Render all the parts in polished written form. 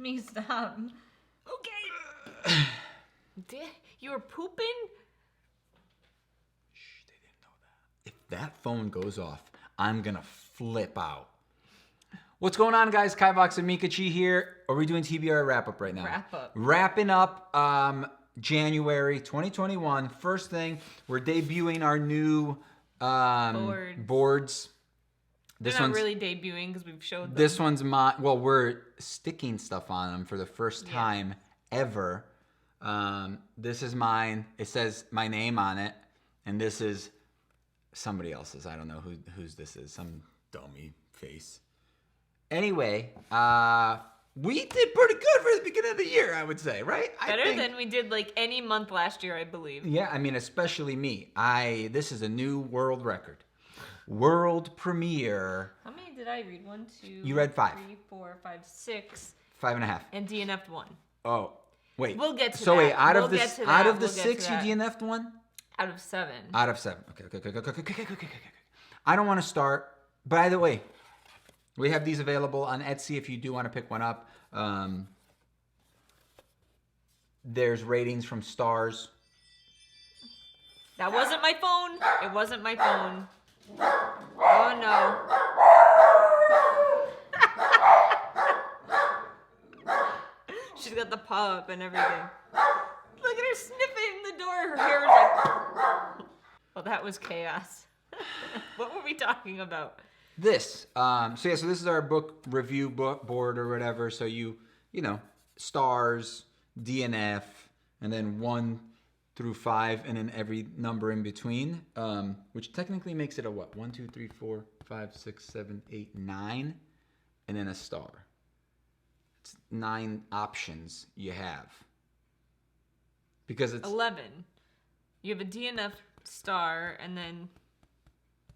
me stop. Okay. You were pooping? Shh, they didn't know that. If that phone goes off, I'm gonna flip out. What's going on, guys? Kivox and Meekachii here. Are we doing TBR wrap-up right now? Wrap-up. Wrapping up January 2021. First thing, we're debuting our new boards. They're not really debuting because we've showed them. This one's well, we're sticking stuff on them for the first time ever. This is mine. It says my name on it. And this is somebody else's. I don't know whose this is. Some dummy face. Anyway, we did pretty good for the beginning of the year, I would say, right? Better than we did like any month last year, I believe. Yeah, I mean, especially me. This is a new world record. World premiere. How many did I read? 1, 2, You read 5. 3, 4, 5, 6. 5.5. And DNF'd 1. Oh, wait. We'll get to that. So wait, out we'll of the 6, you DNF'd 1? Out of 7. Out of 7. Okay. I don't want to start. By the way, we have these available on Etsy if you do want to pick one up. There's ratings from stars. That wasn't my phone. It wasn't my phone. Oh no. She's got the paw up and everything. Look at her sniffing the door. Her hair is like... Well, that was chaos. What were we talking about? This. So this is our book review board or whatever. So you know, stars, DNF, and then 1 through 5, and then every number in between, which technically makes it a what? 1, 2, 3, 4, 5, 6, 7, 8, 9, and then a star. It's 9 options you have. Because it's 11. You have a DNF star, and then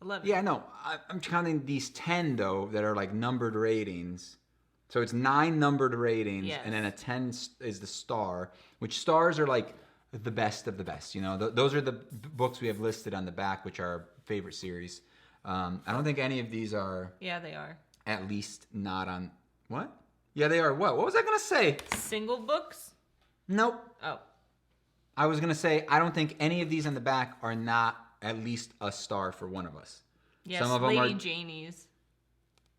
11. Yeah, no, I'm counting these 10 though that are like numbered ratings. So it's 9 numbered ratings, and then a 10 is the star, which stars are like the best of the best. You know, those are the books we have listed on the back, which are our favorite series. I don't think any of these are. Yeah, they are. At least not on what? Yeah, they are. What was I gonna say? Single books? Nope. Oh. I was gonna say I don't think any of these on the back are not at least a star for one of us. Yes, some of them Lady are. Janie's.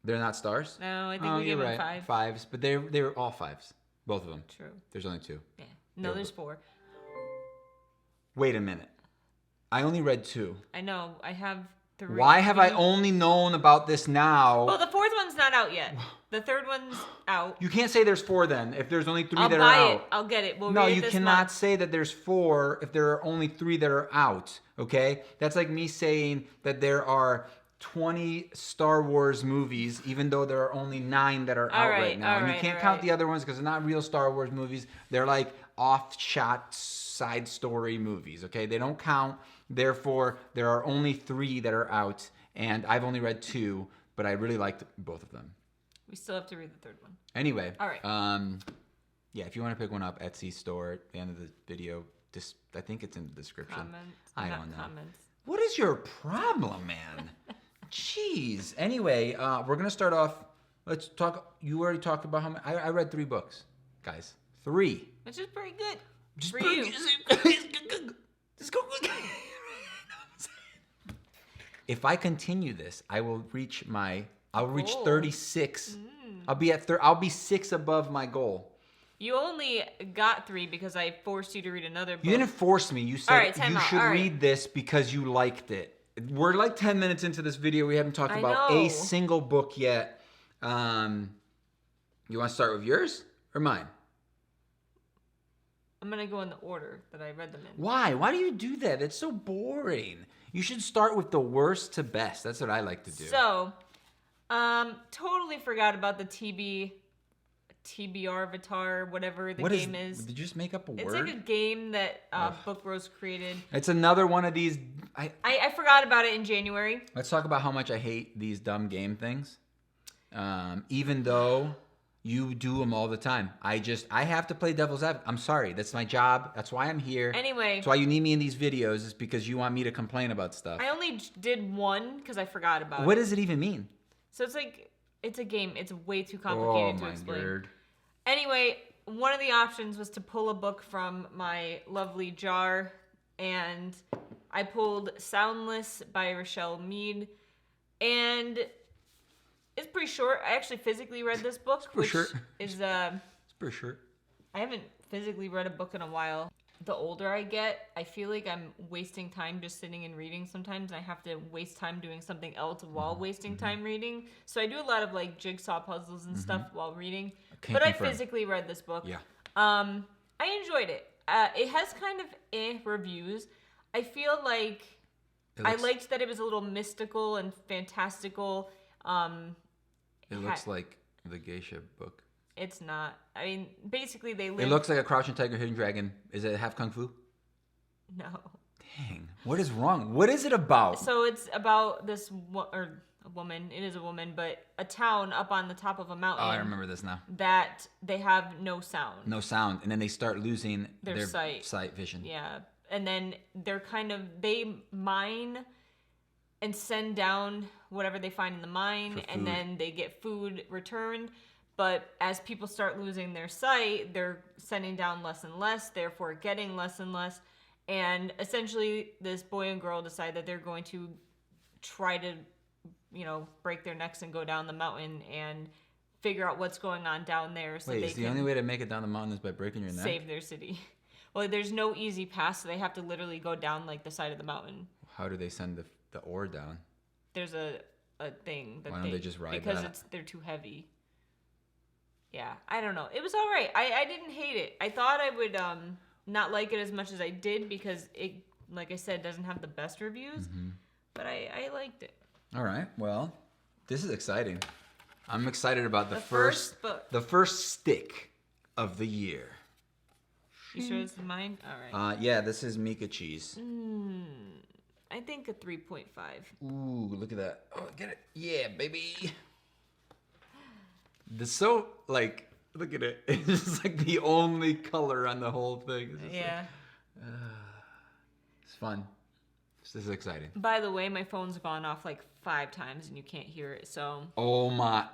They're not stars? No, I think we gave them 5. 5s, but they're all 5s. Both of them. True. There's only 2. Yeah. No, there's 4. Wait a minute. I only read 2. I know. I have 3. Why have I only known about this now? Well, the 4th one's not out yet. The 3rd one's out. You can't say there's 4 then, if there's only 3 that are out. I'll buy it. I'll get it. We'll no, read it you this cannot month. say that there's 4 if there are only 3 that are out, okay? That's like me saying that there are 20 Star Wars movies, even though there are only 9 that are out right now. And you can't count the other ones because they're not real Star Wars movies. They're like off-shot side story movies, okay? They don't count. Therefore, there are only 3 that are out, and I've only read 2, but I really liked both of them. We still have to read the 3rd one. Anyway. All right. Yeah, if you want to pick one up, Etsy store at the end of the video, just I think it's in the description. Comments. I don't know. Comments. What is your problem, man? Jeez. Anyway, we're gonna start off. Let's talk. You already talked about how many. I read 3 books, guys. 3. Which is pretty good. Just for pretty you. good. Just go. If I continue this, I will reach my. I'll reach 36. I'll be 6 above my goal. You only got 3 because I forced you to read another book. You didn't force me. You said you should All read this because you liked it. We're like 10 minutes into this video. We haven't talked about a single book yet. You want to start with yours or mine? I'm going to go in the order that I read them in. Why? Why do you do that? It's so boring. You should start with the worst to best. That's what I like to do. So, totally forgot about the TBR Avatar, whatever the game is. Did you just make up a word? It's like a game that Book Bros created. It's another one of these. I forgot about it in January. Let's talk about how much I hate these dumb game things. Even though you do them all the time. I have to play devil's advocate. I'm sorry. That's my job. That's why I'm here. Anyway. That's why you need me in these videos, is because you want me to complain about stuff. I only did 1 because I forgot about it. What does it even mean? So it's a game. It's way too complicated to explain. Oh, my word. Anyway, one of the options was to pull a book from my lovely jar, and I pulled Soundless by Richelle Mead, and it's pretty short. I actually physically read this book, which is it's pretty short. I haven't physically read a book in a while. The older I get, I feel like I'm wasting time just sitting and reading sometimes, and I have to waste time doing something else while wasting time reading. So I do a lot of like jigsaw puzzles and stuff while reading. But I physically read this book. Yeah. I enjoyed it. It has kind of reviews. I feel like I liked that it was a little mystical and fantastical. It looks like the geisha book. It's not. I mean, basically they live... It looks like a Crouching Tiger, Hidden Dragon. Is it half kung fu? No. Dang. What is wrong? What is it about? So it's about this... or a woman. It is a woman, but a town up on the top of a mountain. Oh, I remember this now. That they have no sound. No sound. And then they start losing their sight vision. Yeah. And then they're they mine and send down whatever they find in the mine, and then they get food returned. But as people start losing their sight, they're sending down less and less, therefore getting less and less. And essentially, this boy and girl decide that they're going to try to, break their necks and go down the mountain and figure out what's going on down there. So Wait, the only way to make it down the mountain is by breaking your neck? Save their city. Well, there's no easy pass, so they have to literally go down like the side of the mountain. How do they send the ore down? There's a thing. Why don't they just ride because that? they're too heavy. Yeah, I don't know. It was all right. I didn't hate it. I thought I would not like it as much as I did because it, like I said, doesn't have the best reviews. But I liked it. All right. Well, this is exciting. I'm excited about the first book. The first stick of the year. You sure this is mine? All right. Yeah, this is Meekachii's. I think a 3.5. Ooh, look at that. Oh, get it. Yeah, baby. Look at it. It's just like the only color on the whole thing. Yeah. It's fun. This is exciting. By the way, my phone's gone off like 5 times and you can't hear it, so. Oh my.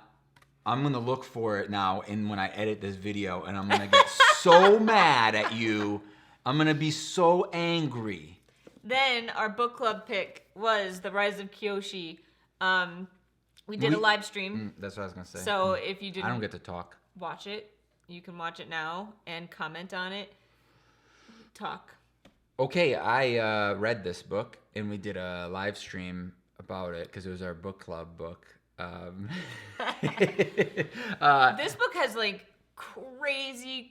I'm going to look for it now and when I edit this video and I'm going to get so mad at you. I'm going to be so angry. Then our book club pick was The Rise of Kyoshi. We did a live stream. That's what I was going to say. So if you didn't I don't get to talk. Watch it, you can watch it now and comment on it. Talk. Okay, I read this book and we did a live stream about it because it was our book club book. This book has like crazy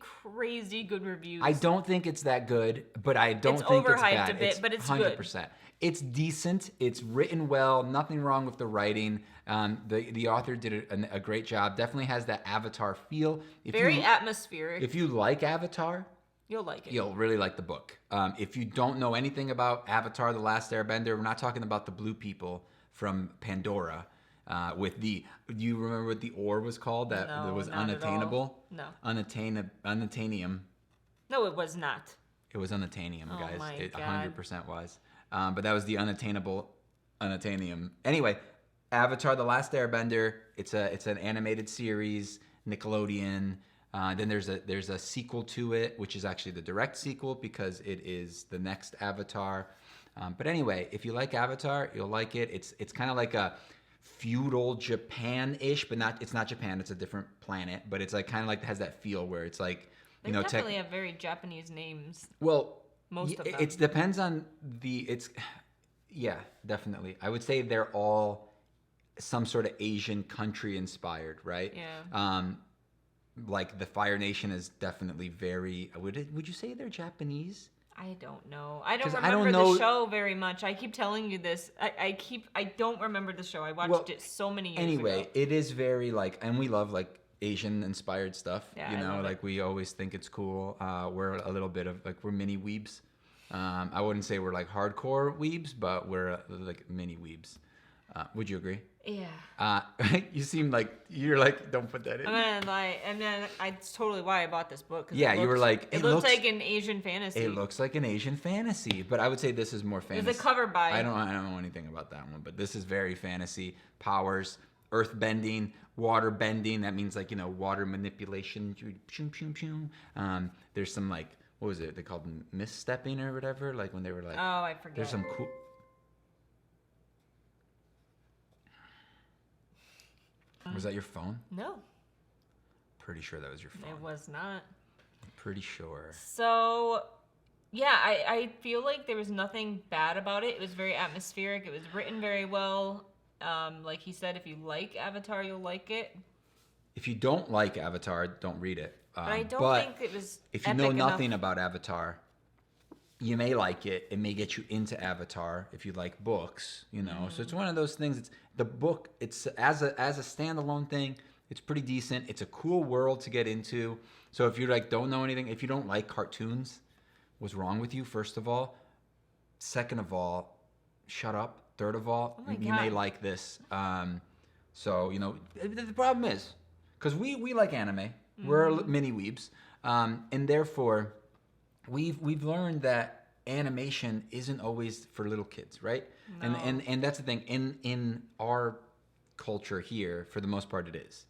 good reviews. I don't think it's that good, but I don't think it's bad. It's overhyped a bit, but it's 100%. Good. It's decent. It's written well. Nothing wrong with the writing. The author did a great job. Definitely has that Avatar feel. Very atmospheric. If you like Avatar, you'll like it. You'll really like the book. If you don't know anything about Avatar: The Last Airbender, we're not talking about the blue people from Pandora. Do you remember what the ore was called that was unattainable? No. Unattainium. No, it was not. It was unattainium, guys. It 100% was. But that was the unattainable unattainium. Anyway, Avatar: The Last Airbender. It's an animated series, Nickelodeon. Then there's a sequel to it, which is actually the direct sequel because it is the next Avatar. But anyway, if you like Avatar, you'll like it. It's kind of like a feudal Japan-ish, but it's not Japan. It's a different planet, but it's like kind of like has that feel where it's like they definitely have very Japanese names. Well, most of them. It depends on yeah, definitely. I would say they're all some sort of Asian country inspired, right? Yeah. Like the Fire Nation is definitely very. Would you say they're Japanese? I don't know. I don't remember the show very much. I keep telling you this. I don't remember the show. I watched it so many years ago. Anyway, it is very and we love Asian inspired stuff. Yeah, we always think it's cool. We're a little bit of we're mini weebs. I wouldn't say we're hardcore weebs, but we're mini weebs. Would you agree? Yeah. You seem like you're don't put that in. I'm gonna lie, and then it's totally why I bought this book. Yeah, you were like, it looks like an Asian fantasy. It looks like an Asian fantasy, but I would say this is more fantasy. There's a cover by. I don't know anything about that one, but this is very fantasy. Powers, earth bending, water bending. That means like, water manipulation. There's some like, what was it? They called misstepping or whatever. Like when they were like, oh, I forget. There's some cool. Was that your phone? No. Pretty sure that was your phone. It was not. I'm pretty sure. So, yeah, I feel like there was nothing bad about it. It was very atmospheric. It was written very well. Like he said, if you like Avatar, you'll like it. If you don't like Avatar, don't read it. But I don't think it was if you know nothing about Avatar, you may like it. It may get you into Avatar if you like books, So it's one of those things. It's the book. It's as a standalone thing. It's pretty decent. It's a cool world to get into. So if you don't know anything, if you don't like cartoons, what's wrong with you? First of all, second of all, shut up. Third of all, you may like this. So the problem is because we like anime. We're mini weebs, and therefore. We've learned that animation isn't always for little kids, right? No. And that's the thing. In our culture here, for the most part, it is.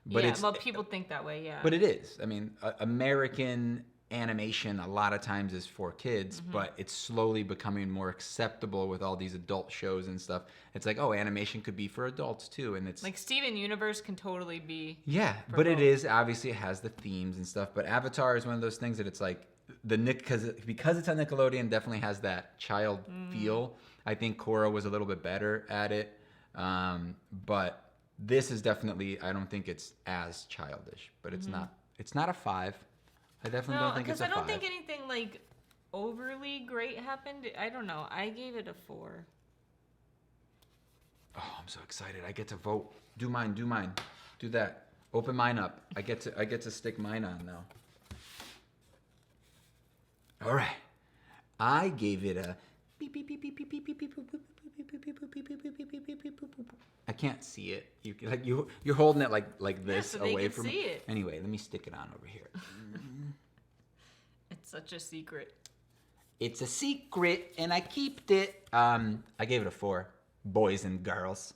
But people think that way, yeah. But it is. I mean, American animation a lot of times is for kids, but it's slowly becoming more acceptable with all these adult shows and stuff. It's like, animation could be for adults too, and it's like Steven Universe can totally be. Yeah, but both. It is obviously it has the themes and stuff. But Avatar is one of those things that it's like. Because it's on Nickelodeon, definitely has that child feel. I think Korra was a little bit better at it, but this is definitely. I don't think it's as childish, but it's not. It's not a 5. I definitely don't think it's a 5. Because I don't think anything like overly great happened. I don't know. I gave it a 4. Oh, I'm so excited! I get to vote. Do mine. Do that. Open mine up. I get to stick mine on now. All right, I gave it a beep beep beep beep beep beep beep beep beep beep beep. I can't see it. You're holding it like this away from me. It. Anyway, let me stick it on over here. It's such a secret. It's a secret, and I keeped it. I gave it a 4. Boys and girls.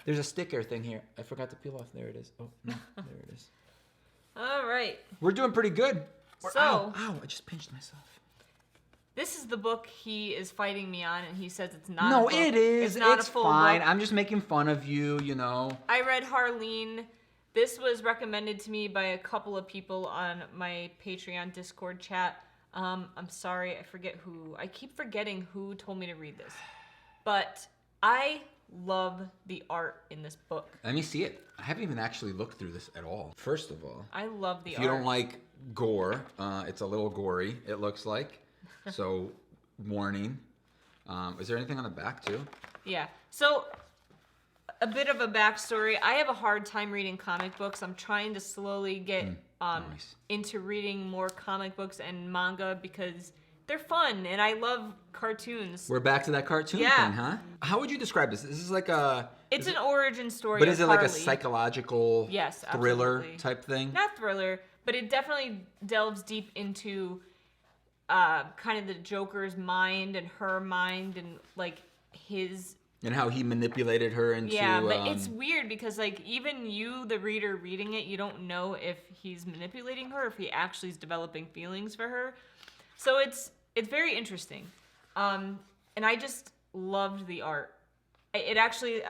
There's a sticker thing here. I forgot to peel off. There it is. Oh no, there it is. All right. We're doing pretty good. Ow, I just pinched myself. This is the book he is fighting me on, and he says it's not No, a book. it is. It's not it's a full fine. book. I'm just making fun of you, I read Harleen. This was recommended to me by a couple of people on my Patreon Discord chat. I'm sorry, I forget who. I keep forgetting who told me to read this. But I love the art in this book. Let me see it. I haven't even actually looked through this at all. First of all, I love the art. If you don't like gore, it's a little gory, it looks like. So, warning. Is there anything on the back too? Yeah. So, a bit of a backstory. I have a hard time reading comic books. I'm trying to slowly get nice. Into reading more comic books and manga because they're fun, and I love cartoons. We're back to that cartoon thing, huh? How would you describe this? This is like a... It's an origin story. But is it like Harley. a psychological thriller absolutely. Type thing? Not thriller, but it definitely delves deep into kind of the Joker's mind and her mind and like his... And how he manipulated her into... Yeah, but it's weird because like even you, the reader reading it, you don't know if he's manipulating her or if he actually is developing feelings for her. So it's very interesting. And I just loved the art. It actually,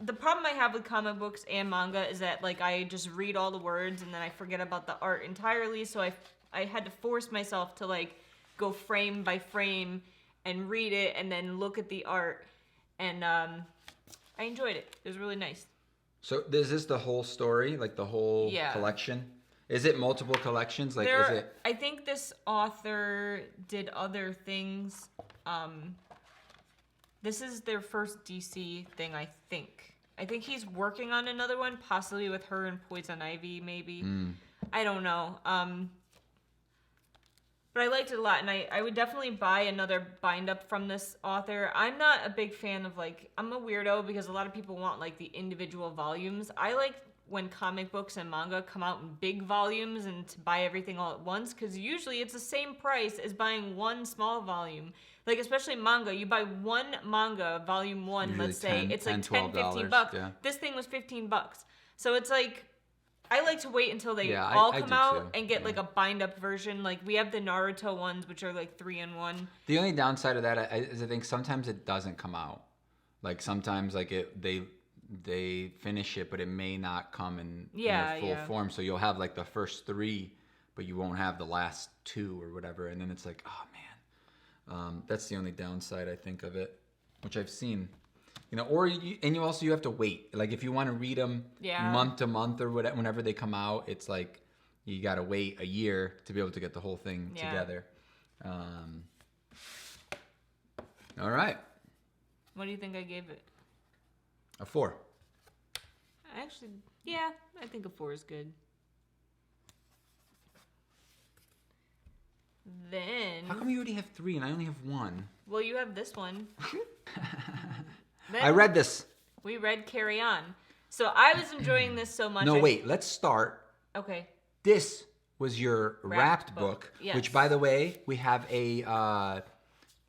the problem I have with comic books and manga is that like I just read all the words and then I forget about the art entirely. So I had to force myself to like go frame by frame and read it and then look at the art. And I enjoyed it. It was really nice. So is this the whole story? Like the whole collection? Is it multiple collections? Like, is it? I think this author did other things. This is their first DC thing, I think. I think he's working on another one, possibly with her and Poison Ivy, maybe. I don't know. But I liked it a lot, and I would definitely buy another bind-up from this author. I'm not a big fan of, like, I'm a weirdo because a lot of people want, like, the individual volumes. I like when comic books and manga come out in big volumes and to buy everything all at once, because usually it's the same price as buying one small volume. Like, especially manga. You buy one manga, volume 1, Usually let's say, it's like 10, $10, $15 bucks. yeah. This thing was $15 bucks. So it's like, I like to wait until they Yeah, all I come do out too. and get like a bind up version. Like, we have the Naruto ones, which are like 3-in-1. The only downside of that is I think sometimes it doesn't come out. Like sometimes like they finish it, but it may not come in a full form. So you'll have like the first 3, but you won't have the last 2 or whatever. And then it's like, oh man, that's the only downside I think of it, which I've seen. Or you have to wait. Like if you want to read them month to month or whatever, whenever they come out, it's like you got to wait a year to be able to get the whole thing together. All right. What do you think I gave it? A 4. Actually, yeah, I think a 4 is good. Then... How come you already have 3 and I only have 1? Well, you have this one. I read this. We read Carry On. So I was enjoying this so much. No, wait. Let's start. Okay. This was your wrapped book, yes. Which, by the way, we have a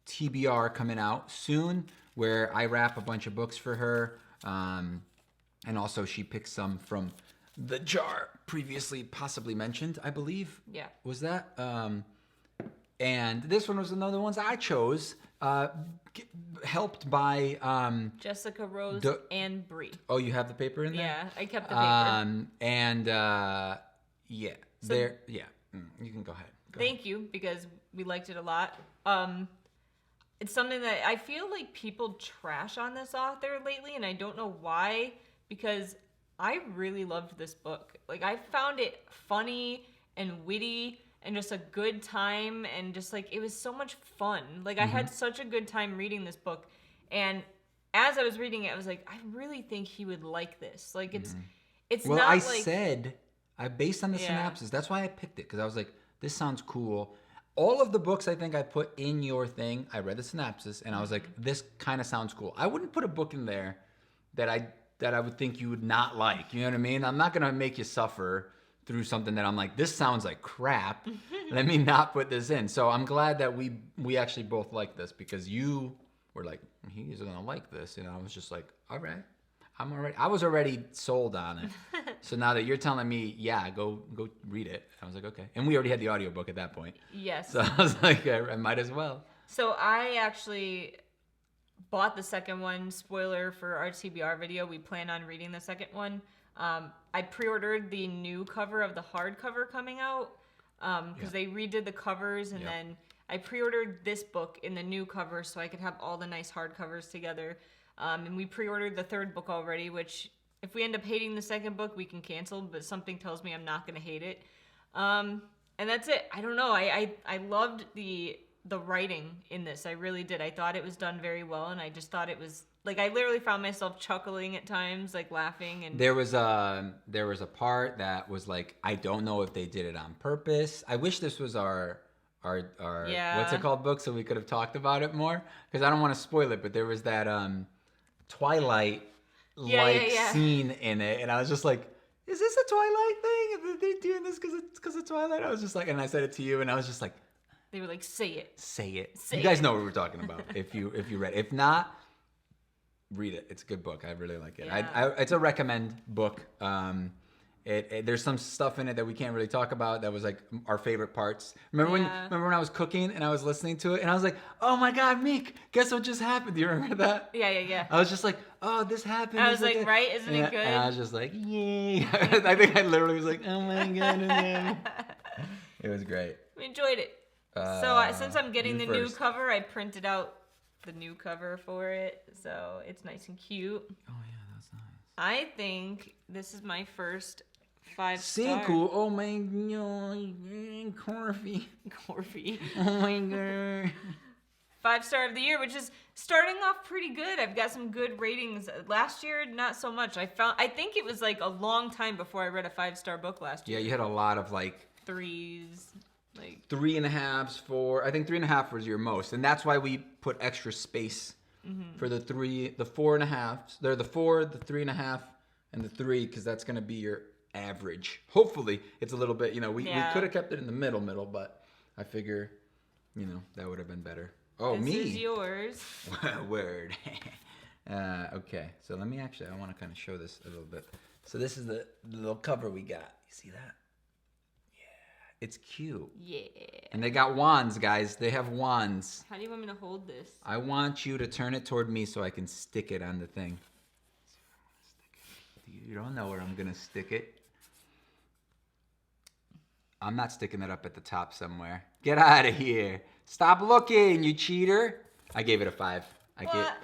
TBR coming out soon where I wrap a bunch of books for her. And also she picks some from the jar previously possibly mentioned, I believe. Yeah. Was that? And this one was another ones I chose. Helped by Jessica Rose and Bree. Oh, you have the paper in there? Yeah, I kept the paper. Yeah, so, you can go ahead. Thank you, because we liked it a lot. It's something that I feel like people trash on this author lately, and I don't know why, because I really loved this book. Like, I found it funny and witty and just a good time, and just like it was so much fun. Like I had such a good time reading this book, and as I was reading it, I was like, I really think he would like this. Like it's well, not I like said based on the synopsis. That's why I picked it, because I was like, this sounds cool. All of the books I think I put in your thing, I read the synopsis, and I was like, this kind of sounds cool. I wouldn't put a book in there that I would think you would not like. You know what I mean? I'm not gonna make you suffer through something that I'm like, this sounds like crap. Let me not put this in. So I'm glad that we actually both like this, because you were like, he's gonna like this. I was just like, all right, I was already sold on it. So now that you're telling me, yeah, go read it, I was like, okay. And we already had the audiobook at that point. Yes. So I was like, I might as well. So I actually bought the second one. Spoiler for our TBR video, we plan on reading the second one. I pre-ordered the new cover of the hardcover coming out because they redid the covers, and then I pre-ordered this book in the new cover so I could have all the nice hardcovers together. And we pre-ordered the third book already, which if we end up hating the second book, we can cancel, but something tells me I'm not going to hate it. And that's it. I don't know. I loved the writing in this. I really did. I thought it was done very well, and I just thought it was like, I literally found myself chuckling at times, like laughing. And there was a part that was like, I don't know if they did it on purpose. I wish this was our what's it called book, so we could have talked about it more, because I don't want to spoil it, but there was that Twilight scene in it, and I was just like, is this a Twilight thing? Are they doing this because of Twilight? I was just like, and I said it to you, and I was just like, they were like, say it. Say it. You guys know what we're talking about if you read it. If not, read it. It's a good book. I really like it. Yeah. It's a recommend book. There's some stuff in it that we can't really talk about that was like our favorite parts. Remember when I was cooking and I was listening to it and I was like, oh my God, Meek, guess what just happened? Do you remember that? Yeah. I was just like, oh, this happened. I was like, right? Isn't it good? And I was just like, yay. I think I literally was like, oh my God. It was great. We enjoyed it. So since I'm getting the new first. cover, I printed out the new cover for it. So it's nice and cute. Oh yeah, that's nice. I think this is my first 5-star. Cinco. Oh my God. Corfy. Oh my God. 5-star of the year, which is starting off pretty good. I've got some good ratings. Last year, not so much. I think it was like a long time before I read a 5-star book last year. Yeah, you had a lot of like 3s. Like 3.5s, 4. I think 3.5 was your most, and that's why we put extra space for the 3, the 4.5. They're the 4, the 3.5, and the 3, because that's gonna be your average. Hopefully, it's a little bit. We could have kept it in the middle, but I figure, that would have been better. Oh, me. This is yours. Word. Okay, so let me actually, I want to kind of show this a little bit. So this is the little cover we got. You see that? Yeah, it's cute. Yeah. And they got wands, guys. They have wands. How do you want me to hold this? I want you to turn it toward me so I can stick it on the thing. You don't know where I'm going to stick it. I'm not sticking it up at the top somewhere. Get out of here. Stop looking, you cheater. I gave it a 5.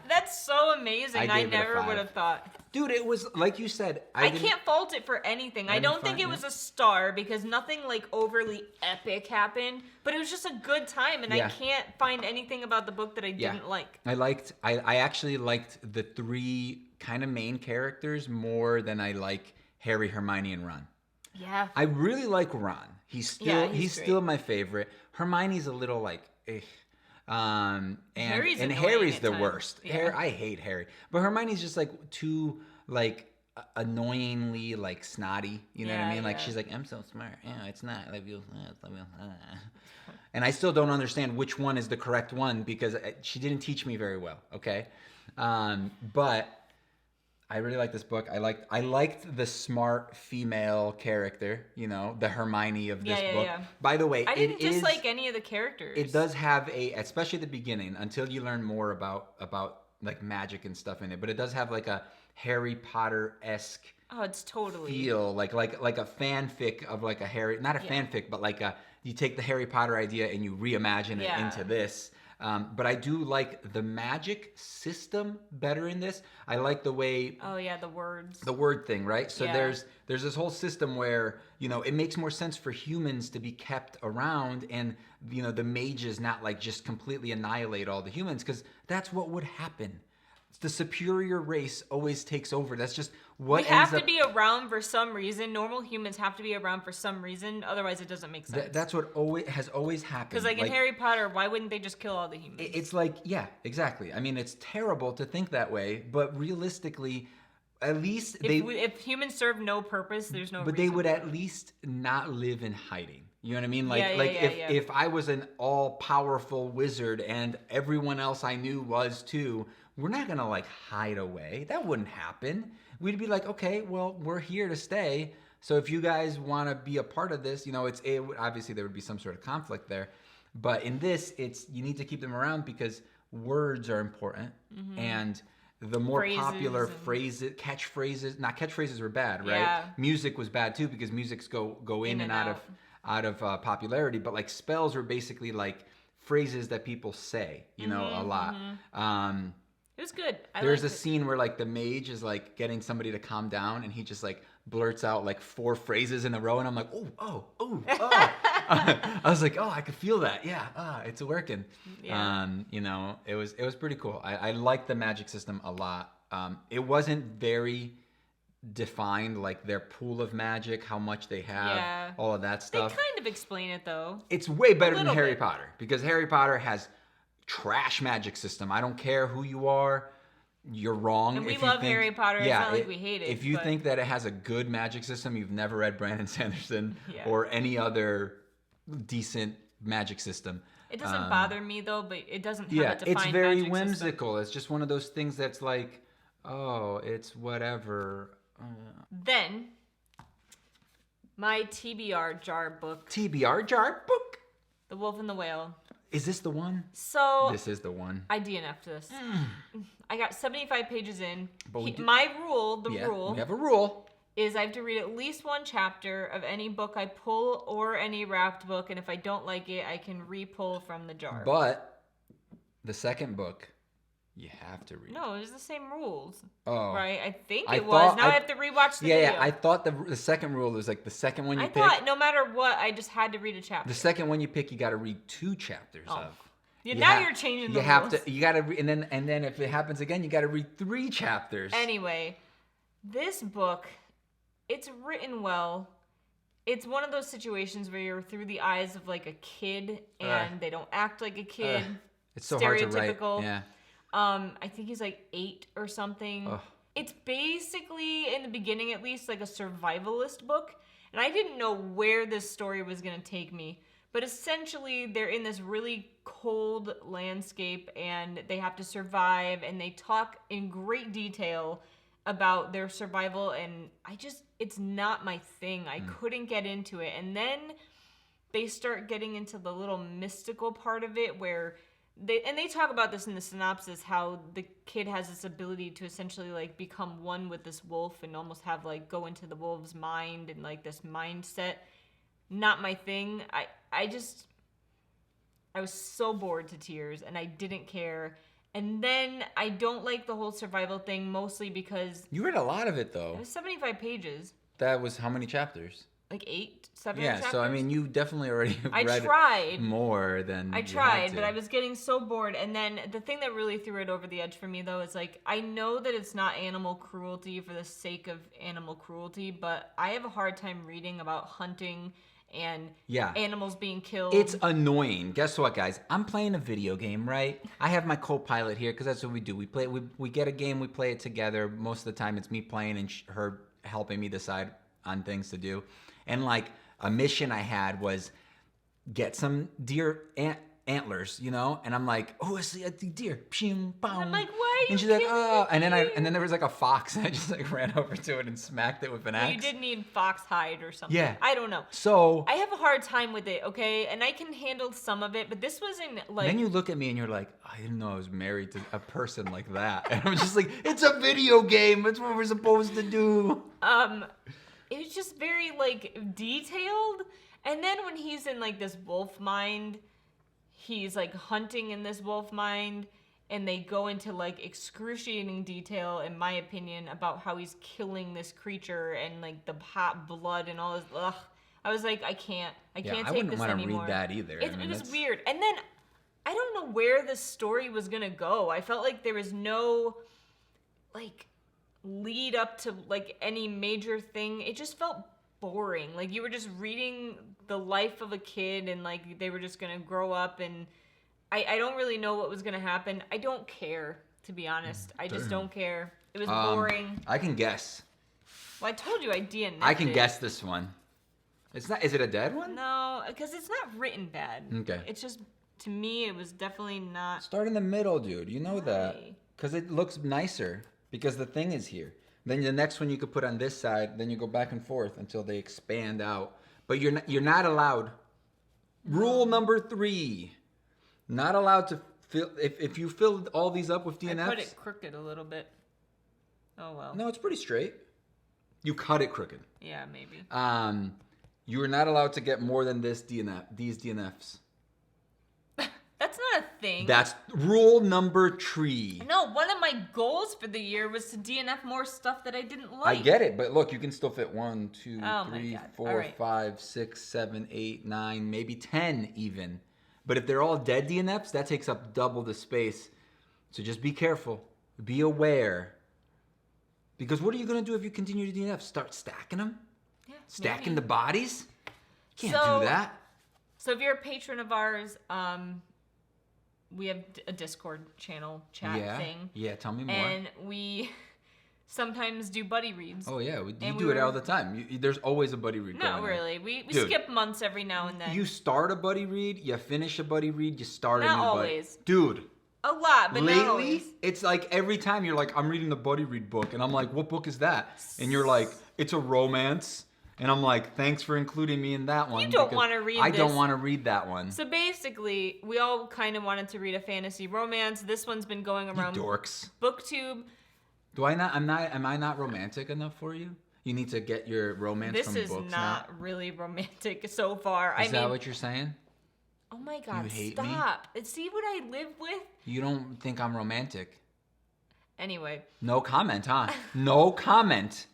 That's so amazing. I never would have thought. Dude, it was, like you said, I can't fault it for anything. I don't think it was a star because nothing like overly epic happened, but it was just a good time, and I can't find anything about the book that I didn't like. I actually liked the 3 kind of main characters more than I like Harry, Hermione, and Ron. Yeah. I really like Ron. He's still my favorite. Hermione's a little like, and Harry's the worst. Yeah. I hate Harry, but Hermione's just like too like annoyingly like snotty. You know what I mean? Like she's like, I'm so smart. Yeah, it's not. And I still don't understand which one is the correct one because she didn't teach me very well. Okay, but I really like this book. I liked the smart female character, you know, the Hermione of this book. Yeah. By the way, I didn't dislike any of the characters. It does have especially at the beginning, until you learn more about like magic and stuff in it, but it does have like a Harry Potter-esque it's totally feel, like a fanfic of like a Harry, not a fanfic, but like you take the Harry Potter idea and you reimagine it into this. But I do like the magic system better in this. I like the way... Oh, yeah, the words. The word thing, right? So there's this whole system where, you know, it makes more sense for humans to be kept around and, you know, the mages not, like, just completely annihilate all the humans, because that's what would happen. The superior race always takes over. That's just what we have to be around for some reason. Normal humans have to be around for some reason. Otherwise, it doesn't make sense. That's what has always happened. Because like in Harry Potter, why wouldn't they just kill all the humans? It's like, yeah, exactly. I mean, it's terrible to think that way, but realistically, at least if humans serve no purpose, there's no. But they would at least not live in hiding. You know what I mean? Like, if I was an all-powerful wizard and everyone else I knew was too, we're not gonna like hide away. That wouldn't happen. We'd be like, okay, well, we're here to stay. So if you guys want to be a part of this, you know, obviously there would be some sort of conflict there. But in this, you need to keep them around because words are important, and the more popular phrases, catchphrases were bad, right? Yeah. Music was bad too because musics go in and out of popularity. But like spells were basically like phrases that people say, you know, a lot. It was good. There's a scene where like the mage is like getting somebody to calm down, and he just like blurts out like 4 phrases in a row, and I'm like, oh. I was like, oh, I could feel that. Yeah, it's working. Yeah. You know, it was pretty cool. I liked the magic system a lot. It wasn't very defined, like their pool of magic, how much they have, all of that stuff. They kind of explain it though. It's way better than Harry Potter because Harry Potter has trash magic system. I don't care who you are. You're wrong. And we love Harry Potter. It's not like we hate it. If you think that it has a good magic system, you've never read Brandon Sanderson or any other decent magic system. It doesn't bother me though, but it doesn't have a defined it's very magic whimsical. system. It's just one of those things that's like, oh, it's whatever. Then, my TBR jar book. TBR jar book? The Wolf and the Whale. Is this the one? So this is the one. I DNF'd this. I got 75 pages in. My rule, we have a rule, is I have to read at least 1 chapter of any book I pull or any wrapped book, and if I don't like it, I can re-pull from the jar. But the second book, you have to read. No, it was the same rules. Oh. Right? I think it was. Now I have to rewatch the video. Yeah, I thought the second rule was like the second one you pick. I thought no matter what, I just had to read a chapter. The second one you pick, you got to read 2 chapters of. Now you're changing the rules. You got to and then if it happens again, you got to read 3 chapters. Anyway, this book, it's written well. It's one of those situations where you're through the eyes of like a kid and they don't act like a kid. It's so hard to write. Yeah. I think he's like 8 or something. Ugh. It's basically, in the beginning at least, like a survivalist book. And I didn't know where this story was going to take me. But essentially, they're in this really cold landscape and they have to survive, and they talk in great detail about their survival, and it's not my thing. I couldn't get into it. And then they start getting into the little mystical part of it where they talk about this in the synopsis, how the kid has this ability to essentially like become one with this wolf and almost have like go into the wolf's mind and like this mindset. Not my thing. I was so bored to tears and I didn't care. And then I don't like the whole survival thing, mostly because you read a lot of it though. It was 75 pages. That was how many chapters? Like 7 yeah, chapters? so I mean, you definitely already read more than I tried, but I was getting so bored. And then the thing that really threw it over the edge for me, though, is like, I know that it's not animal cruelty for the sake of animal cruelty, but I have a hard time reading about hunting and animals being killed. It's annoying. Guess what, guys? I'm playing a video game, right? I have my co-pilot here because that's what we do. We play. We get a game. We play it together. Most of the time, it's me playing and her helping me decide on things to do. And like a mission I had was get some deer antlers, you know? And I'm like, oh, I see a deer. I'm like, why? And she's like, oh. And then there was like a fox, and I just like ran over to it and smacked it with an axe. You did need fox hide or something. Yeah. I don't know. So I have a hard time with it, okay? And I can handle some of it, but this wasn't like. Then you look at me and you're like, I didn't know I was married to a person like that. And I'm just like, it's a video game. That's what we're supposed to do. It was just very, like, detailed. And then when he's in, like, this wolf mind, he's, like, hunting in this wolf mind, and they go into, like, excruciating detail, in my opinion, about how he's killing this creature and, like, the hot blood and all this. Ugh. I was like, I can't take this anymore. I wouldn't want to read that either. It was weird. And then, I don't know where this story was going to go. I felt like there was no, like, lead up to like any major thing. It just felt boring. Like you were just reading the life of a kid and like they were just gonna grow up, and I don't really know what was gonna happen. I don't care, to be honest. I just don't care. It was boring. I can guess. Well, I told you I DNF'd I can guess this one. It's not. Is it a dead one? No, because it's not written bad. Okay. It's just, to me, it was definitely not. Start in the middle, dude. You know that. Because it looks nicer. Because the thing is here. Then the next one you could put on this side. Then you go back and forth until they expand out. But you're not allowed. Rule number 3. Not allowed to fill. If you fill all these up with DNFs. I put it crooked a little bit. Oh well. No, it's pretty straight. You cut it crooked. Yeah, maybe. You are not allowed to get more than these DNFs. That's not a thing. That's rule number 3. No, one of my goals for the year was to DNF more stuff that I didn't like. I get it, but look, you can still fit 1, 2, Oh 3, my God. 4, All right. 5, 6, 7, 8, 9, maybe 10 even. But if they're all dead DNFs, that takes up double the space. So just be careful. Be aware. Because what are you going to do if you continue to DNF? Start stacking them? Yeah, Stacking maybe. the bodies? Can't do that. So if you're a patron of ours, we have a Discord channel chat thing. Yeah, tell me more. And we sometimes do buddy reads. Oh, yeah. You do it all the time. There's always a buddy read going on. Not really. We Dude, skip months every now and then. You start a buddy read, you finish a buddy read, you start a new Not buddy. always. Dude. A lot, but not always. Lately, it's like every time you're like, I'm reading the buddy read book. And I'm like, what book is that? And you're like, it's a romance. And I'm like, thanks for including me in that one. You don't want to read this. I don't want to read that one. So basically, we all kind of wanted to read a fantasy romance. This one's been going around You dorks. BookTube. Am I not romantic enough for you? You need to get your romance from books now? This is not really romantic so far. Is that what you're saying? Oh my God, You hate stop. See what I live with? You don't think I'm romantic? Anyway. No comment, huh? No comment.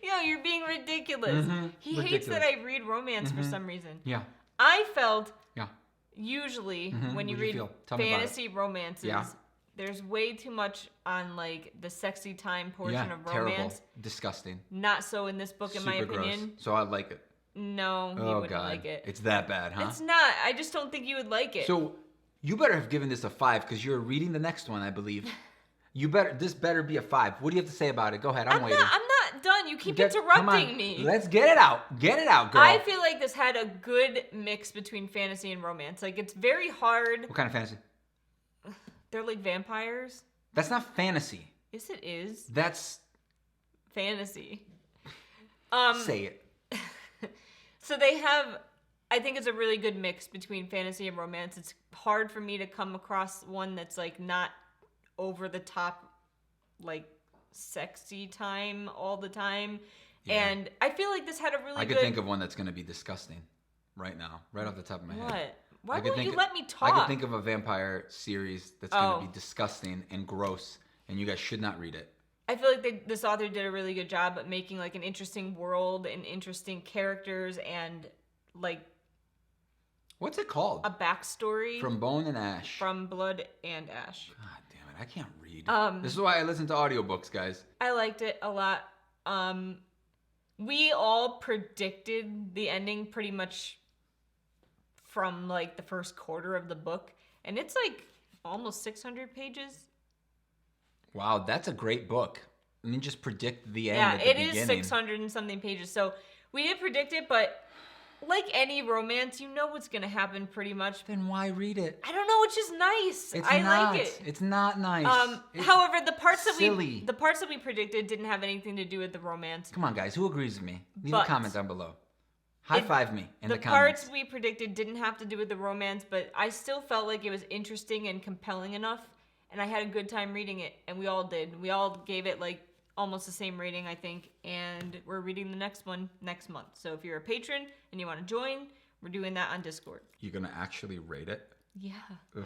Yo, you're being ridiculous. He hates that I read romance for some reason. Yeah. I felt usually when you read fantasy romances, there's way too much on like the sexy time portion of romance. Terrible. Disgusting. Not so in this book, in my opinion. Gross. So I like it. No, you wouldn't like it. It's that bad, huh? It's not. I just don't think you would like it. So you better have given this a 5 because you're reading the next one, I believe. This better be a 5. What do you have to say about it? Go ahead, I'm waiting. I'm not done. You keep interrupting me. Let's get it out. Get it out, girl. I feel like this had a good mix between fantasy and romance. Like, it's very hard. What kind of fantasy? They're like vampires. That's not fantasy. Yes, it is. That's fantasy. Say it. So they have, I think it's a really good mix between fantasy and romance. It's hard for me to come across one that's like not over the top, like sexy time all the time. Yeah. And I feel like this had a really good... I could think of one that's going to be disgusting right now, right off the top of my head. What? Why won't you let me talk? I could think of a vampire series that's going to be disgusting and gross, and you guys should not read it. I feel like this author did a really good job at making like an interesting world and interesting characters and like... What's it called? A backstory. From Bone and Ash. From Blood and Ash. God damn it, I can't read. This is why I listen to audiobooks, guys. I liked it a lot. We all predicted the ending pretty much from like the first quarter of the book, and it's like almost 600 pages. Wow, that's a great book. I mean, just predict the end at the beginning. Yeah, it is 600 and something pages. So we did predict it, but like any romance, you know what's going to happen pretty much. Then why read it? I don't know, it's just nice. I like it. It's not nice. However, the parts that we predicted didn't have anything to do with the romance. Come on, guys, who agrees with me? Leave a comment down below. High five me in the comments. The parts we predicted didn't have to do with the romance, but I still felt like it was interesting and compelling enough, and I had a good time reading it, and we all did. We all gave it like almost the same rating, I think, and we're reading the next one next month. So if you're a patron and you want to join, we're doing that on Discord. You're gonna actually rate it? Yeah. Ugh.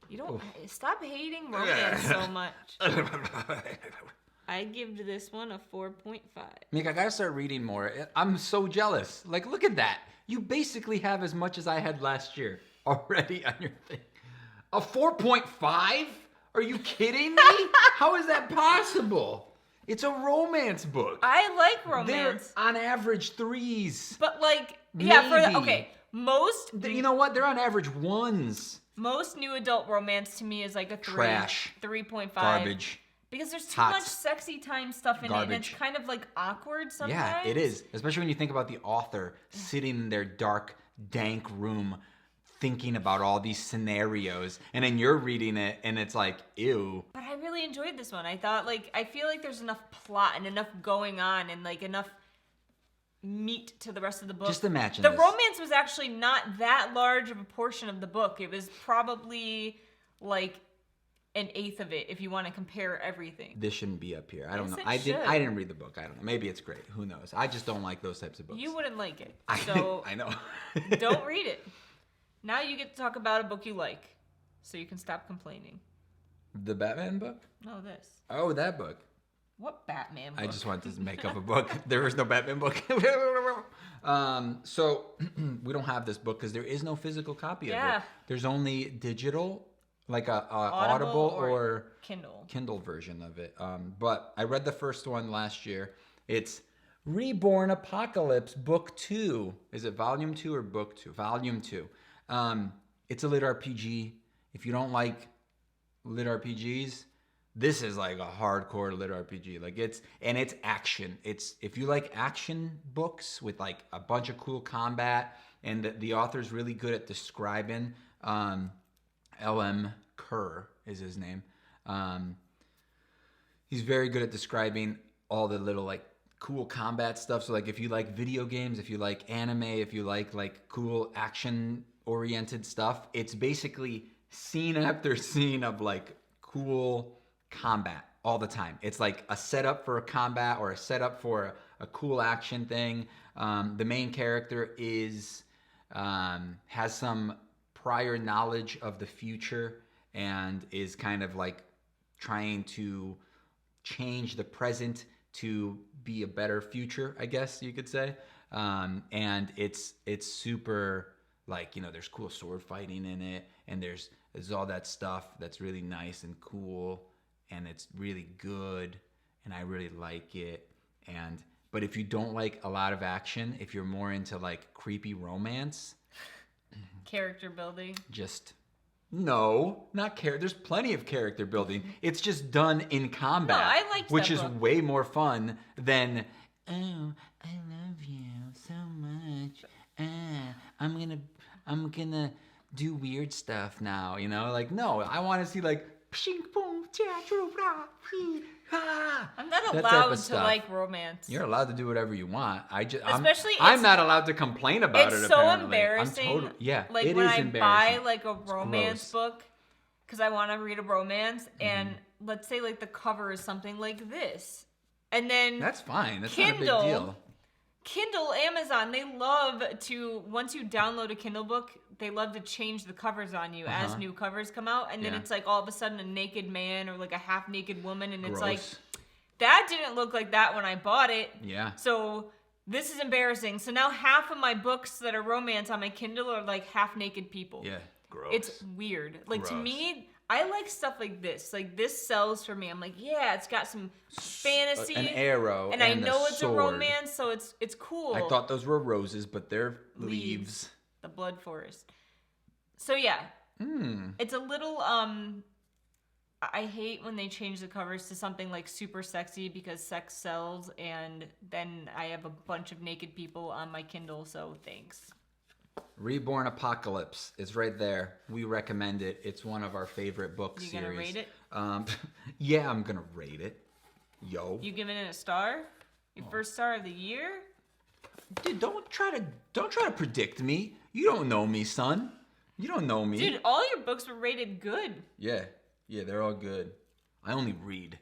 You don't stop hating romance so much. I give this one a 4.5. Meek, I gotta start reading more. I'm so jealous. Like, look at that. You basically have as much as I had last year already on your thing. A 4.5? Are you kidding me? How is that possible? It's a romance book. I like romance. They're on average 3s. But like, maybe. Most... You know what? They're on average 1s. Most new adult romance to me is like a 3. Trash. 3.5. Garbage. Because there's too much sexy time stuff in it, and it's kind of like awkward sometimes. Yeah, it is. Especially when you think about the author sitting in their dark, dank room thinking about all these scenarios, and then you're reading it, and it's like, ew. But I really enjoyed this one. I thought, like, I feel like there's enough plot and enough going on and, like, enough meat to the rest of the book. Just imagine the romance was actually not that large of a portion of the book. It was probably, like, an eighth of it if you want to compare everything. This shouldn't be up here. I don't know. I didn't read the book. I don't know. Maybe it's great. Who knows? I just don't like those types of books. You wouldn't like it. So I know. Don't read it. Now you get to talk about a book you like, so you can stop complaining. The Batman book? No, this. Oh, that book. What Batman book? I just wanted to make up a book. There is no Batman book. So we don't have this book because there is no physical copy of it. There's only digital, like a Audible or Kindle version of it. But I read the first one last year. It's Reborn Apocalypse Book 2. Is it Volume 2 or Book 2? Volume 2. It's a lit RPG. If you don't like lit RPGs, this is like a hardcore lit RPG. Like it's action. If you like action books with like a bunch of cool combat, and the author's really good at describing. L.M. Kerr is his name. He's very good at describing all the little like cool combat stuff. So like if you like video games, if you like anime, if you like cool action oriented stuff, it's basically scene after scene of like cool combat all the time. It's like a setup for a combat or a setup for a cool action thing. The main character has some prior knowledge of the future and is kind of like trying to change the present to be a better future, I guess you could say. And it's super like, you know, there's cool sword fighting in it, and there's all that stuff that's really nice and cool, and it's really good, and I really like it. But if you don't like a lot of action, if you're more into like creepy romance, character building, just No, not character. There's plenty of character building. It's just done in combat. No, I liked which that is book. way more fun than, oh, I love you so much. I'm gonna do weird stuff now, you know? Like, no, I want to see like, I'm not that type allowed of to stuff. like romance. You're allowed to do whatever you want. Especially I'm not allowed to complain about it. It's so apparently. embarrassing. Like when I buy like a romance book, because I want to read a romance, and let's say like the cover is something like this, and then that's fine. That's Kindle, not a big deal. Kindle, Amazon, they love to, once you download a Kindle book, they love to change the covers on you as new covers come out, and then it's like all of a sudden a naked man or like a half naked woman, and it's like, that didn't look like that when I bought it. Yeah. So this is embarrassing. So now half of my books that are romance on my Kindle are like half naked people. Yeah. Gross. It's weird. Like to me, I like stuff like this. Like this sells for me. I'm like, yeah, it's got some fantasy, an arrow, and I know it's a sword. romance, so it's cool. I thought those were roses, but they're leaves. The blood forest. So yeah, it's a little I hate when they change the covers to something like super sexy because sex sells, and then I have a bunch of naked people on my Kindle. So thanks. Reborn Apocalypse is right there. We recommend it. It's one of our favorite book series. You gonna rate it? Yeah, I'm gonna rate it. Yo. You giving it a star? Your first star of the year? Dude, don't try to predict me. You don't know me, son. You don't know me. Dude, all your books were rated good. Yeah, they're all good. I only read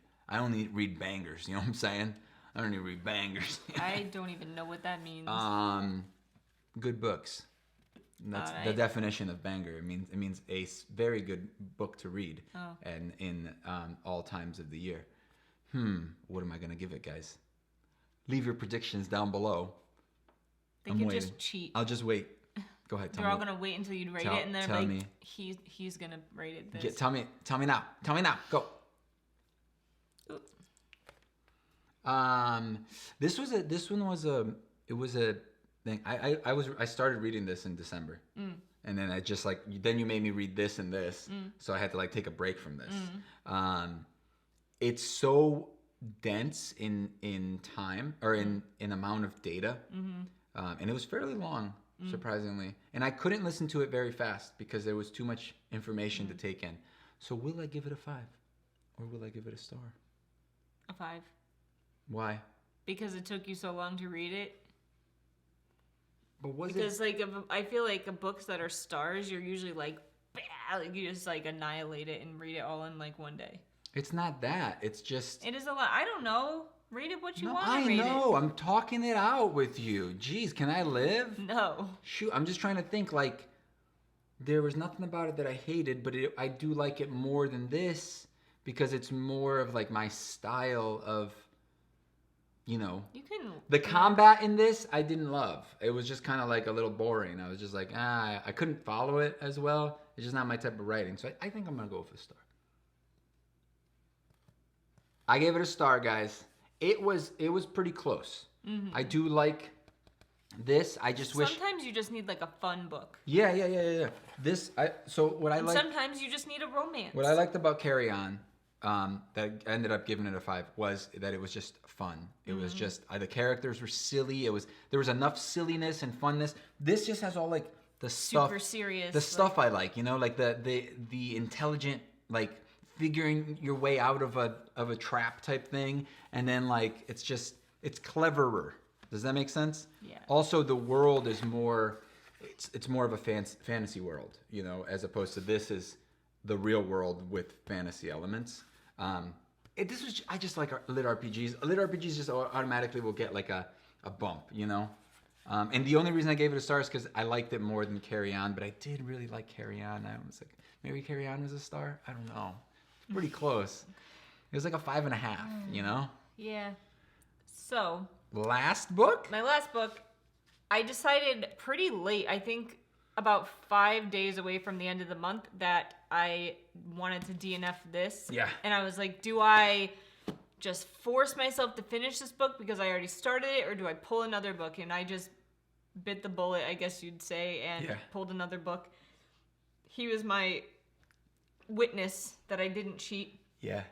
bangers. You know what I'm saying? I only read bangers. I don't even know what that means. Good books. That's the definition of banger. It means a very good book to read, and in all times of the year. What am I gonna give it, guys? Leave your predictions down below. They could just cheat. I'll just wait. Go ahead. They're all gonna wait until you rate it, and then like he's gonna rate it this. Tell me now. Tell me now. Go. This was a thing. I started reading this in December, and then I just then you made me read this and this, so I had to take a break from this. It's so dense in time or in amount of data, and it was fairly long, surprisingly. And I couldn't listen to it very fast because there was too much information to take in. So will I give it a 5, or will I give it a star? A 5. Why? Because it took you so long to read it. But because I feel like books that are stars, you're usually you just annihilate it and read it all in one day. It's not that. It's just. It is a lot. I don't know. Read it what you want. I know. I'm talking it out with you. Jeez, can I live? No. Shoot, I'm just trying to think. There was nothing about it that I hated, but I do like it more than this because it's more of my style of. The combat in this I didn't love. It was just kind of a little boring. I was just I couldn't follow it as well. It's just not my type of writing. So I think I'm gonna go with a star. I gave it a star, guys. It was pretty close. I do like this. I just wish. Sometimes you just need a fun book. Yeah. Sometimes you just need a romance. What I liked about Carry On. That ended up giving it a 5 was that it was just fun. It was just the characters were silly. There was enough silliness and funness. This just has all the stuff, super serious, the stuff I like. The intelligent figuring your way out of a trap type thing, and then it's cleverer. Does that make sense? Yeah. Also, the world is more. It's more of a fantasy world, as opposed to this is the real world with fantasy elements. I just like lit RPGs. Lit RPGs just automatically will get a bump, And the only reason I gave it a star is because I liked it more than Carry On, but I did really like Carry On. I was maybe Carry On was a star. I don't know. It's pretty close. It was a 5.5. Yeah. So. Last book. My last book. I decided pretty late. I think about 5 days away from the end of the month that I wanted to DNF this. Yeah. And I was do I just force myself to finish this book because I already started it, or do I pull another book? And I just bit the bullet, I guess you'd say, and pulled another book. He was my witness that I didn't cheat. Yeah.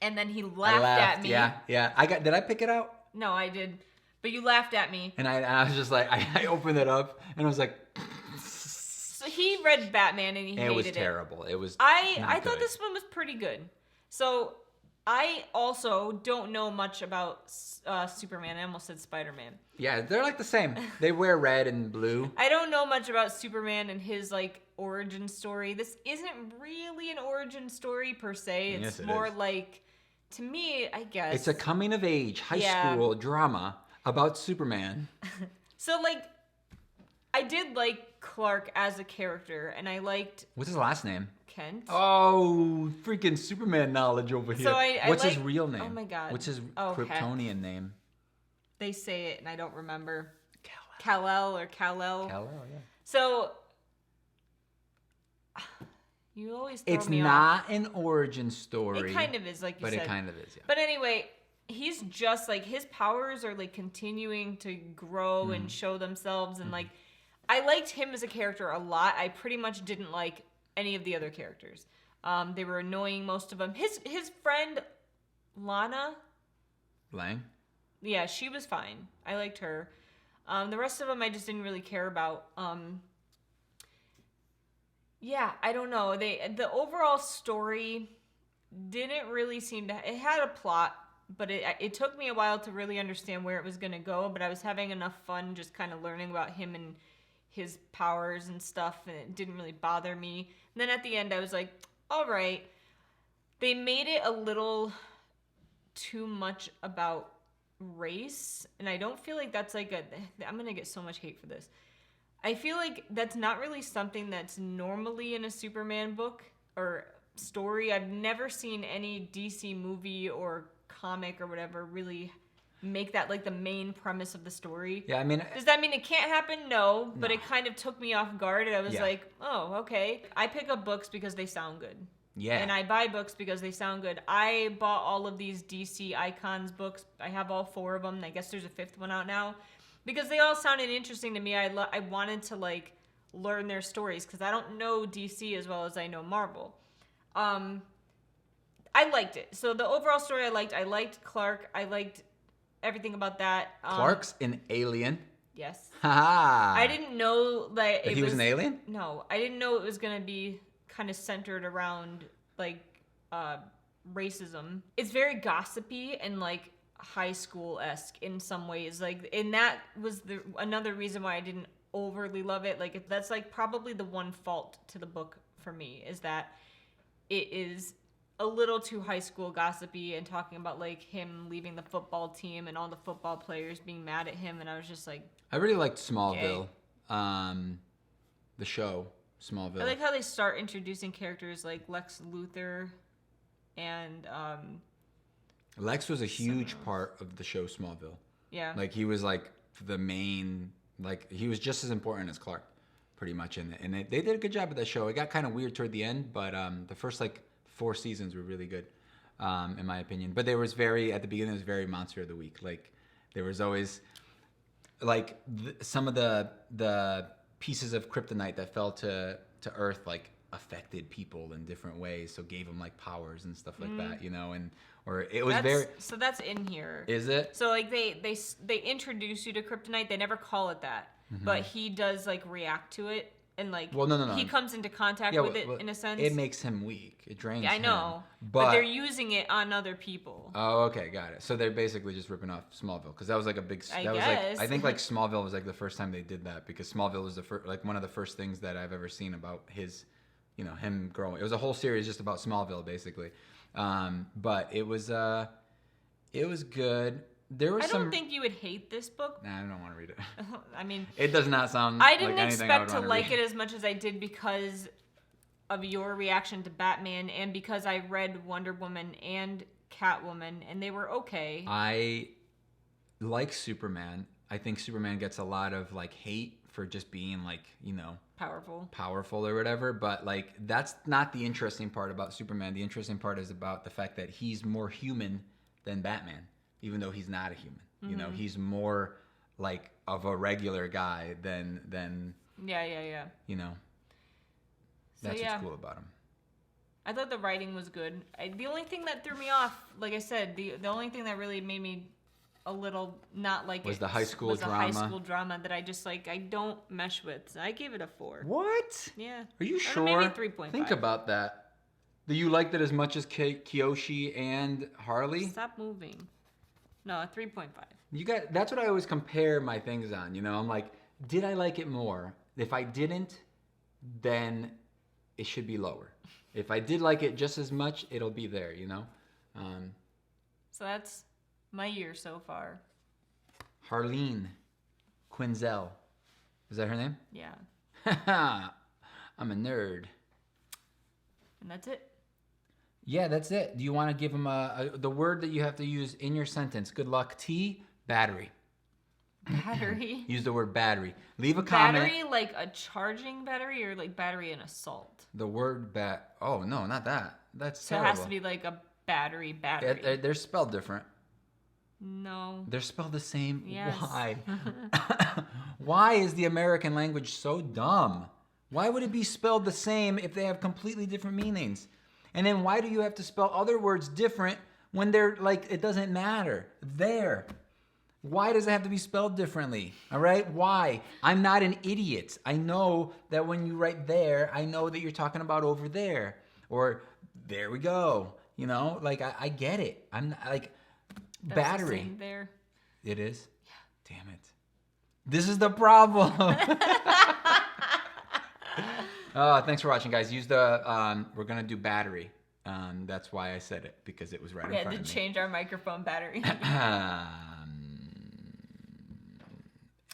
And then he laughed at me. Yeah. Did I pick it out? No, I did. But you laughed at me. And I was just like, I opened it up and I was like. So he read Batman and he hated it. It was terrible. It was. I thought this one was pretty good. So I also don't know much about Superman. I almost said Spider-Man. Yeah, they're like the same. They wear red and blue. I don't know much about Superman and his like origin story. This isn't really an origin story per se. It's more like, to me, I guess. It's a coming of age high school drama about Superman. So like, I did like Clark as a character, and I liked. What's his last name? Kent. Oh, freaking Superman knowledge over here. So What's his real name? Oh my god. What's his Kryptonian name? They say it, and I don't remember. Kal-El or Kal-El. Kal-El, yeah. So you always throw it's me not off. an origin story. It kind of is, like you said. But it kind of is, yeah. But anyway, he's just like, his powers are like continuing to grow and show themselves, and like, I liked him as a character a lot. I pretty much didn't like any of the other characters. They were annoying, most of them. His friend Lana Lang. Yeah, she was fine. I liked her. The rest of them I just didn't really care about. Yeah, I don't know. The overall story didn't really seem to. It had a plot, but it took me a while to really understand where it was going to go. But I was having enough fun just kind of learning about him and his powers and stuff, and it didn't really bother me. And then at the end, I was like, all right. They made it a little too much about race, and I don't feel like that's like I'm gonna get so much hate for this. I feel like that's not really something that's normally in a Superman book or story. I've never seen any DC movie or comic or whatever really make that like the main premise of the story. Yeah, I mean, does that mean it can't happen? No, but it kind of took me off guard, and I was like, oh, okay. I pick up books because they sound good. Yeah. And I buy books because they sound good. I bought all of these DC Icons books. I have all 4 of them. I guess there's a 5th one out now. Because they all sounded interesting to me. I wanted to, like, learn their stories. Because I don't know DC as well as I know Marvel. I liked it. So the overall story I liked. I liked Clark. I liked everything about that. Clark's an alien. Yes. Haha. I didn't know that he was an alien? No. I didn't know it was going to be kind of centered around like racism. It's very gossipy and like high school-esque in some ways, like, and that was another reason why I didn't overly love it. Like, that's like probably the one fault to the book for me, is that it is a little too high school gossipy and talking about like him leaving the football team and all the football players being mad at him, and I was just like, I really liked Smallville. The show Smallville. I like how they start introducing characters like Lex Luthor and Lex was a huge part of the show Smallville. Yeah. Like, he was like the main, like, he was just as important as Clark pretty much in it. And they did a good job with that show. It got kind of weird toward the end, but the first like 4 seasons were really good, in my opinion. But there was at the beginning, it was very Monster of the Week. Like, there was always like some of the pieces of kryptonite that fell to Earth like affected people in different ways, so gave them like powers and stuff like that, you know, so that's in here. Is it? So like they introduce you to kryptonite. They never call it that, but he does like react to it, and like, well, no. He comes into contact with it in a sense. It makes him weak. It drains him. I know, but they're using it on other people. Oh, okay, got it. So they're basically just ripping off Smallville, because that was like a big. I think like Smallville was like the first time they did that, because Smallville was one of the first things that I've ever seen about his, you know, him growing. It was a whole series just about Smallville, basically. But it was good. I don't think you would hate this book. Nah, I don't want to read it. I mean, it does not sound. I didn't like anything expect I would to like it as much as I did because of your reaction to Batman, and because I read Wonder Woman and Catwoman, and they were okay. I like Superman. I think Superman gets a lot of like hate for just being like, you know, powerful or whatever, but like, that's not the interesting part about Superman. The interesting part is about the fact that he's more human than Batman, even though he's not a human. You know, he's more like of a regular guy than yeah. You know, that's what's cool about him. I thought the writing was good. The only thing that threw me off, like I said, the only thing that really made me a little not like was it the high school was drama. a high school drama that I just like I don't mesh with. So I gave it a 4. What? Yeah. Are you sure? Maybe 3.5. Think about that. Do you like that as much as Kyoshi and Harley? Stop moving. No, a 3.5. That's what I always compare my things on. You know, I'm like, did I like it more? If I didn't, then it should be lower. If I did like it just as much, it'll be there. You know. So that's my year so far. Harleen Quinzel. Is that her name? Yeah. I'm a nerd. And that's it. Yeah, that's it. Do you want to give them the word that you have to use in your sentence? Good luck. T, battery. Battery? Use the word battery. Leave a comment. Battery like a charging battery or like battery in assault? The word Oh, no, not that. That's so terrible. It has to be like a battery. They're spelled different. No. They're spelled the same. Yes. Why? Why is the American language so dumb? Why would it be spelled the same if they have completely different meanings? And then why do you have to spell other words different when they're like, it doesn't matter? There. Why does it have to be spelled differently? All right? Why? I'm not an idiot. I know that when you write there, I know that you're talking about over there. Or there we go. You know, like I get it. I'm not, like, That's battery. The same there. It is? Yeah. Damn it. This is the problem. Thanks for watching, guys. Use the, we're going to do battery. That's why I said it, because it was right in front of me. We had to change our microphone battery.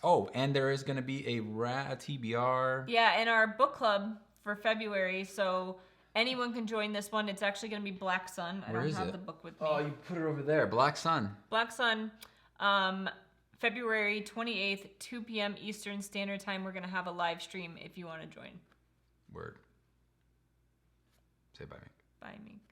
Oh, and there is going to be a TBR. Yeah, and our book club for February, so anyone can join this one. It's actually going to be Black Sun. I don't have the book with me. Oh, you put it over there. Black Sun. Black Sun. February 28th, 2 p.m. Eastern Standard Time. We're going to have a live stream if you want to join. Word. Say bye, Meek. Bye, Meek.